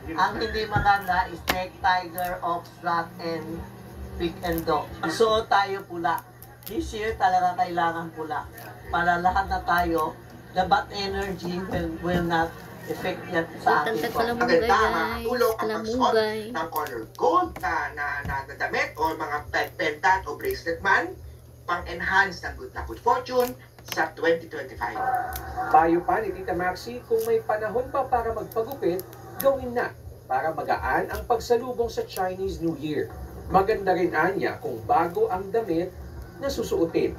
Ang hindi maganda is snake, tiger, ox, rat, and pig and dog. So tayo pula. This year talaga kailangan pula. Para lahat na tayo, the bad energy will not affect yan sa atin. Maganda, makatulong ang pagsuot ng color gold na damit o mga pendant o bracelet man, pang-enhance ng good fortune sa 2025. Payo pa ni Tita Maxi, kung may panahon pa para magpagupit, gawin na para magaan ang pagsalubong sa Chinese New Year. Maganda rin anya kung bago ang damit na susuotin.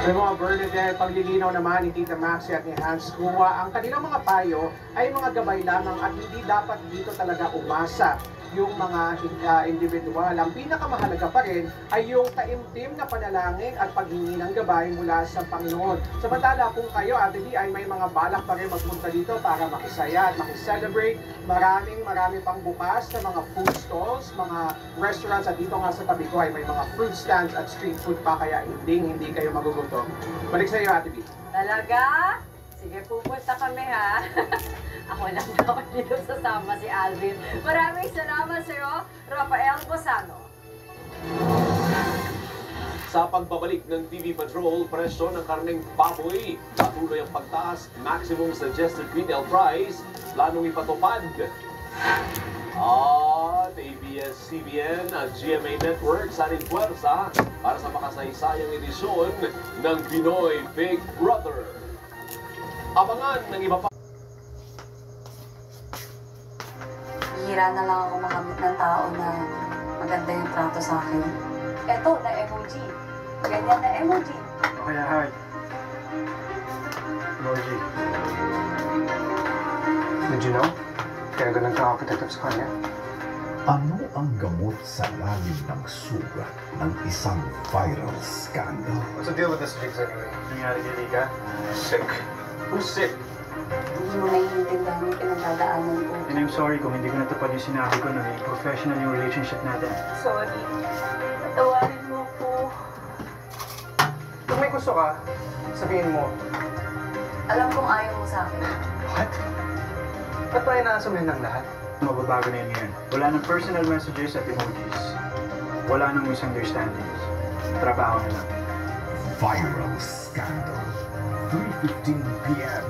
May mga Bernadette, paglilinaw naman ni Tita Maxi at ni Hans Kua, ang kanilang mga payo ay mga gabay lamang at hindi dapat dito talaga umasa yung mga individual. Ang pinakamahalaga pa rin ay yung taimtim na panalangin at paghingi ng gabay mula sa Panginoon. Samantala, kung kayo, Ate Lee, ay may mga balak pa rin magpunta dito para makisaya at makiselebrate, marami pang bukas na mga food stalls, mga restaurants, at dito nga sa tabi ko ay may mga fruit stands at street food pa, kaya hindi kayo magugutom. Balik sa iyo, Ate Lee. Talaga? Sige, pupunta kami ha. Ako lang daw dito sasama si Alvin. Maraming salamat sa'yo, Rafael Bosano. Sa pagbabalik ng TV Patrol, presyo ng karneng baboy, patuloy ang pagtaas, maximum suggested retail price, planong ipatupad. At ABS-CBN at GMA Network sa ating puwersa para sa makasaysayang edisyon ng Pinoy Big Brother. Abangan ng iba pa. Hira na lang ako makamit ng tao na maganda yung trato sa akin. Eto, na emoji. Ganyan na emoji. Kaya, hi. Emoji. Did you know? Kaya ganun ka ako sa kanya. Ano ang gamot sa lalim ng sugat ng isang viral scandal? What's the deal with this Jigs anyway? Nangyari kay Lika? Sick. Who's sick? Hindi mo naiintindihan yung pinagdadaanan ko. And I'm sorry kung hindi ko natupad yung sinabi ko na professional yung relationship natin. Sorry. Patawarin mo ko. Kung may gusto ka, sabihin mo. Alam kong ayaw mo sa akin. What? Ba't tayo naasumin ng lahat? Mababago na yun ngayon. Wala nang personal messages at emojis. Wala nang misunderstandings. Trabaho na lang. Viral scandal. 3:15 p.m.